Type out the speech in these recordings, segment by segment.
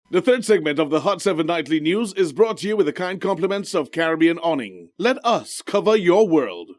The third segment of the Hot 7 Nightly News is brought to you with the kind compliments of Caribbean Awning. Let us cover your world.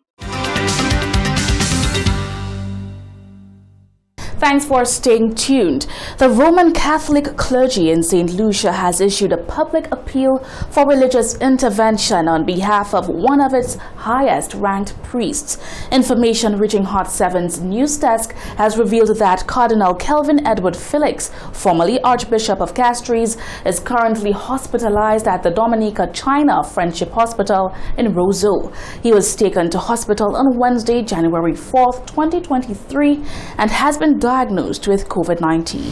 Thanks for staying tuned. The Roman Catholic clergy in St. Lucia has issued a public appeal for religious intervention on behalf of one of its highest-ranked priests. Information reaching Hot 7's news desk has revealed that Cardinal Kelvin Edward Felix, formerly Archbishop of Castries, is currently hospitalized at the Dominica China Friendship Hospital in Roseau. He was taken to hospital on Wednesday, January 4th, 2023, and has been diagnosed with COVID-19.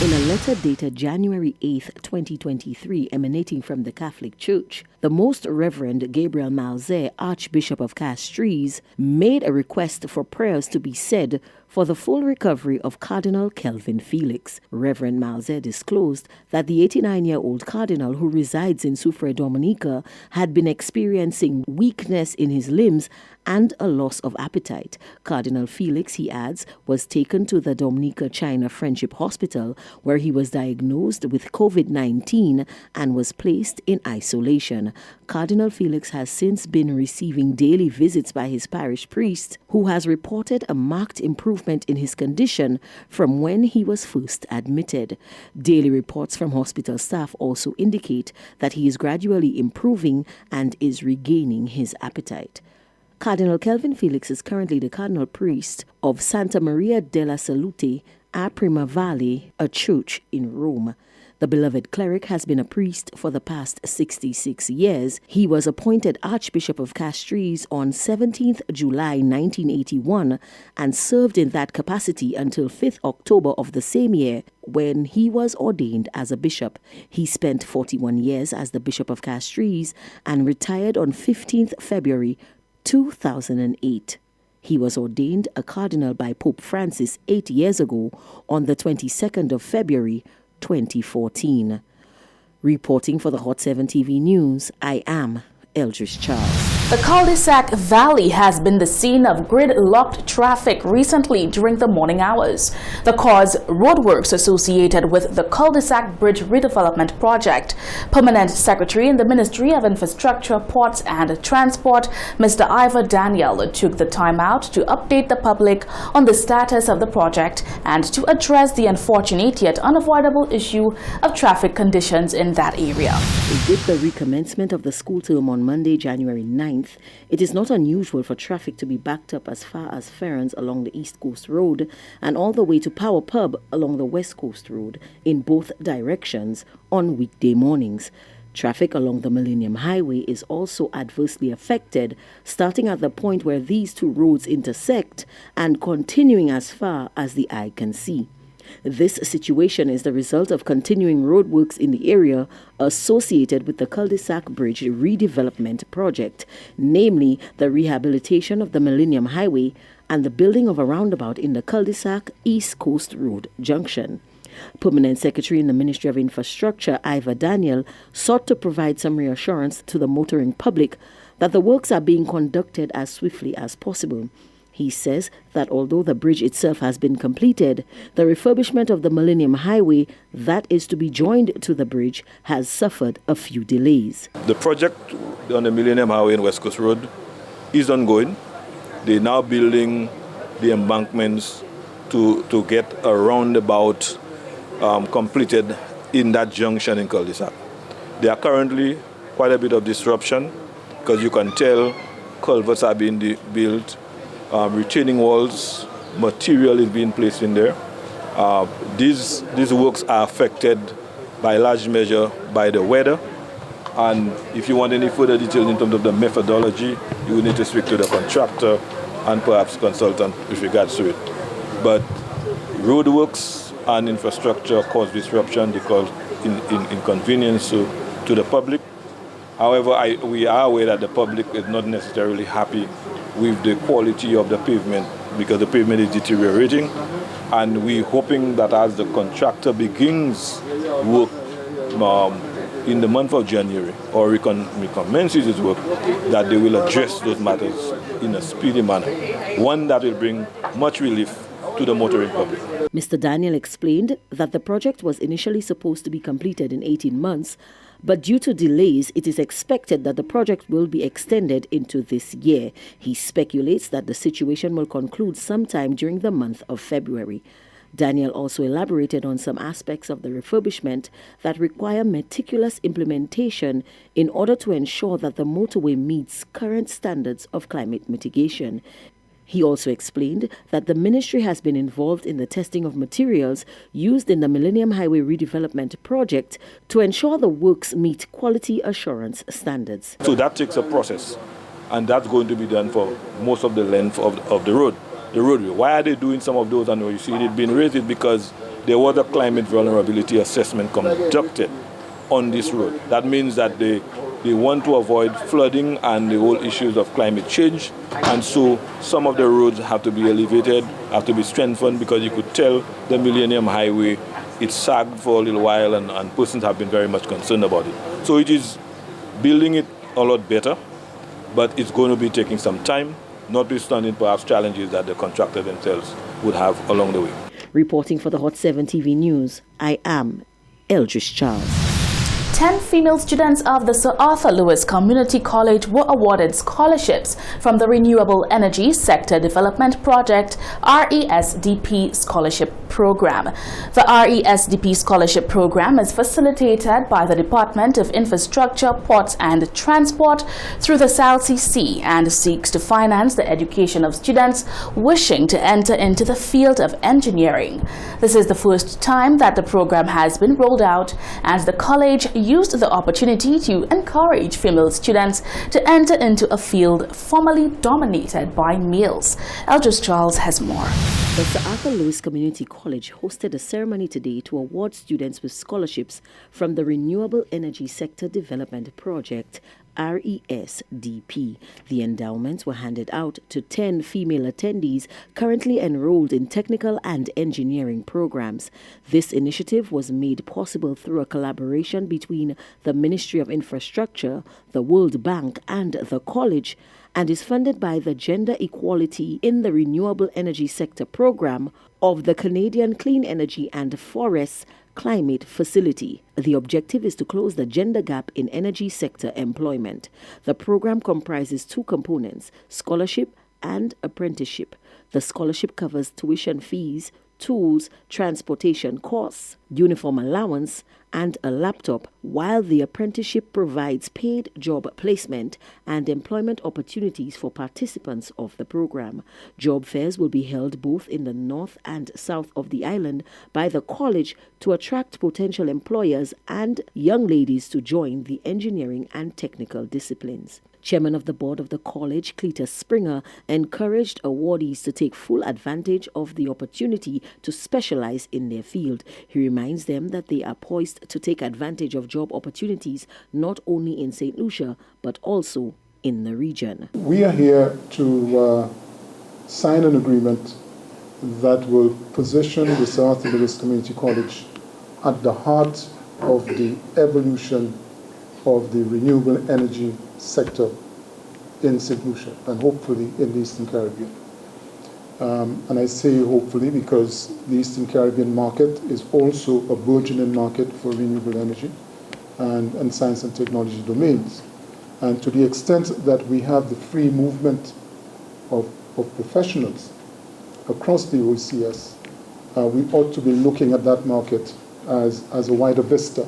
In a letter dated January 8, 2023, emanating from the Catholic Church, the Most Reverend Gabriel Malzé, Archbishop of Castries, made a request for prayers to be said for the full recovery of Cardinal Kelvin Felix. Reverend Malzé disclosed that the 89-year-old cardinal who resides in Soufrière Dominica had been experiencing weakness in his limbs and a loss of appetite. Cardinal Felix, he adds, was taken to the Dominica China Friendship Hospital, where he was diagnosed with COVID-19 and was placed in isolation. Cardinal Felix has since been receiving daily visits by his parish priest, who has reported a marked improvement in his condition from when he was first admitted. Daily reports from hospital staff also indicate that he is gradually improving and is regaining his appetite. Cardinal Kelvin Felix is currently the cardinal priest of Santa Maria della Salute a Primavale, a church in Rome. The beloved cleric has been a priest for the past 66 years. He was appointed Archbishop of Castries on 17th July 1981 and served in that capacity until 5th October of the same year, when he was ordained as a bishop. He spent 41 years as the Bishop of Castries and retired on 15th February 2008. He was ordained a cardinal by Pope Francis 8 years ago on the 22nd of February 2014. Reporting for the Hot 7 TV News, I am Eldridge Charles. The Cul-de-sac Valley has been the scene of gridlocked traffic recently during the morning hours. The cause, roadworks associated with the Cul-de-sac Bridge Redevelopment Project. Permanent Secretary in the Ministry of Infrastructure, Ports and Transport, Mr. Ivor Daniel, took the time out to update the public on the status of the project and to address the unfortunate yet unavoidable issue of traffic conditions in that area. With the recommencement of the school term on Monday, January 9th, it is not unusual for traffic to be backed up as far as Ferrans along the East Coast Road and all the way to Power Pub along the West Coast Road in both directions on weekday mornings. Traffic along the Millennium Highway is also adversely affected, starting at the point where these two roads intersect and continuing as far as the eye can see. This situation is the result of continuing roadworks in the area associated with the Cul-de-sac Bridge Redevelopment Project, namely the rehabilitation of the Millennium Highway and the building of a roundabout in the Cul-de-sac East Coast Road Junction. Permanent Secretary in the Ministry of Infrastructure, Ivor Daniel, sought to provide some reassurance to the motoring public that the works are being conducted as swiftly as possible. He says that although the bridge itself has been completed, the refurbishment of the Millennium Highway that is to be joined to the bridge has suffered a few delays. The project on the Millennium Highway in West Coast Road is ongoing. They're now building the embankments to get a roundabout completed in that junction in cul-de-sac. There are currently quite a bit of disruption because you can tell culverts are being built. Retaining walls, material is being placed in there. These works are affected by large measure by the weather. And if you want any further details in terms of the methodology, you will need to speak to the contractor and perhaps consultant with regards to it. But roadworks and infrastructure cause disruption, they cause inconvenience to the public. However, we are aware that the public is not necessarily happy with the quality of the pavement because the pavement is deteriorating, and we're hoping that as the contractor begins work in the month of January or recommences his work, that they will address those matters in a speedy manner, one that will bring much relief to the motoring public. Mr. Daniel explained that the project was initially supposed to be completed in 18 months, but due to delays, it is expected that the project will be extended into this year. He speculates that the situation will conclude sometime during the month of February. Daniel also elaborated on some aspects of the refurbishment that require meticulous implementation in order to ensure that the motorway meets current standards of climate mitigation. He also explained that the ministry has been involved in the testing of materials used in the Millennium Highway Redevelopment Project to ensure the works meet quality assurance standards. So that takes a process, and that's going to be done for most of the length of the road. The roadway. Why are they doing some of those? And you see it being raised because there was a climate vulnerability assessment conducted on this road. That means that they want to avoid flooding and the whole issues of climate change. And so some of the roads have to be elevated, have to be strengthened, because you could tell the Millennium Highway, it sagged for a little while, and persons have been very much concerned about it. So it is building it a lot better, but it's going to be taking some time, notwithstanding perhaps challenges that the contractors themselves would have along the way. Reporting for the Hot 7 TV News, I am Eldridge Charles. 10 female students of the Sir Arthur Lewis Community College were awarded scholarships from the Renewable Energy Sector Development Project RESDP Scholarship Program. The RESDP Scholarship Program is facilitated by the Department of Infrastructure, Ports and Transport through the South Sea and seeks to finance the education of students wishing to enter into the field of engineering. This is the first time that the program has been rolled out, and the college used the opportunity to encourage female students to enter into a field formerly dominated by males. Eldridge Charles has more. The Sir Arthur Lewis Community College hosted a ceremony today to award students with scholarships from the Renewable Energy Sector Development Project, RESDP. The endowments were handed out to 10 female attendees currently enrolled in technical and engineering programs. This initiative was made possible through a collaboration between the Ministry of Infrastructure, the World Bank, and the college, and is funded by the Gender Equality in the Renewable Energy Sector program of the Canadian Clean Energy and Forests Climate Facility. The objective is to close the gender gap in energy sector employment. The program comprises two components, scholarship and apprenticeship. The scholarship covers tuition fees, tools, transportation costs, uniform allowance, and a laptop, while the apprenticeship provides paid job placement and employment opportunities for participants of the program. Job fairs will be held both in the north and south of the island by the college to attract potential employers and young ladies to join the engineering and technical disciplines. Chairman of the board of the college, Cletus Springer, encouraged awardees to take full advantage of the opportunity to specialize in their field. He reminds them that they are poised to take advantage of job opportunities not only in St. Lucia, but also in the region. We are here to sign an agreement that will position the Sir Arthur Lewis Community College at the heart of the evolution of the renewable energy sector in St. Lucia and hopefully in the Eastern Caribbean. And I say hopefully because the Eastern Caribbean market is also a burgeoning market for renewable energy and science and technology domains. And to the extent that we have the free movement of professionals across the OECS, we ought to be looking at that market as a wider vista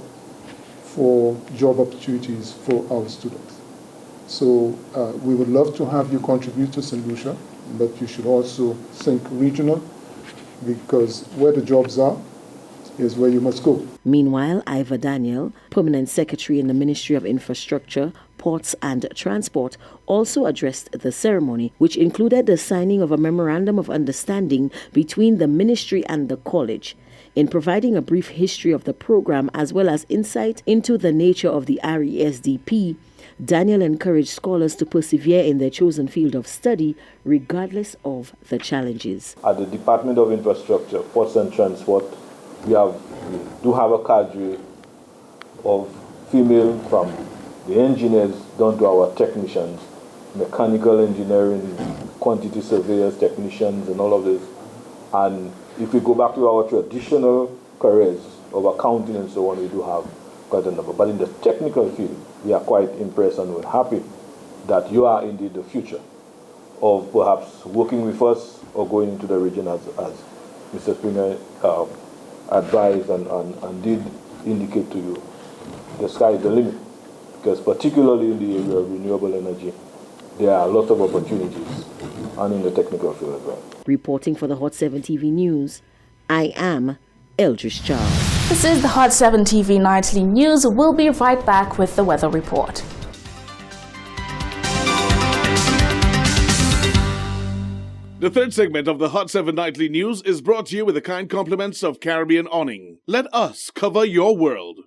for job opportunities for our students. So we would love to have you contribute to St. Lucia, but you should also think regional, because where the jobs are is where you must go. Meanwhile, Ivor Daniel, Permanent Secretary in the Ministry of Infrastructure, Ports and Transport, also addressed the ceremony, which included the signing of a memorandum of understanding between the ministry and the college. In providing a brief history of the program as well as insight into the nature of the RESDP, Daniel encouraged scholars to persevere in their chosen field of study regardless of the challenges. At the Department of Infrastructure, Ports and Transport, we do have a cadre of female, from the engineers down to our technicians, mechanical engineering, quantity surveyors, technicians, and all of this. And If we go back to our traditional careers of accounting and so on, we do have quite a number. But in the technical field, we are quite impressed and we're happy that you are indeed the future of perhaps working with us or going into the region as Mr. Springer advised and did indicate to you. The sky is the limit, because particularly in the area of renewable energy, there are a lot of opportunities, and in the technical field as well. Reporting for the Hot 7 TV News, I am Eldridge Charles. This is the Hot 7 TV Nightly News. We'll be right back with the weather report. The third segment of the Hot 7 Nightly News is brought to you with the kind compliments of Caribbean Awning. Let us cover your world.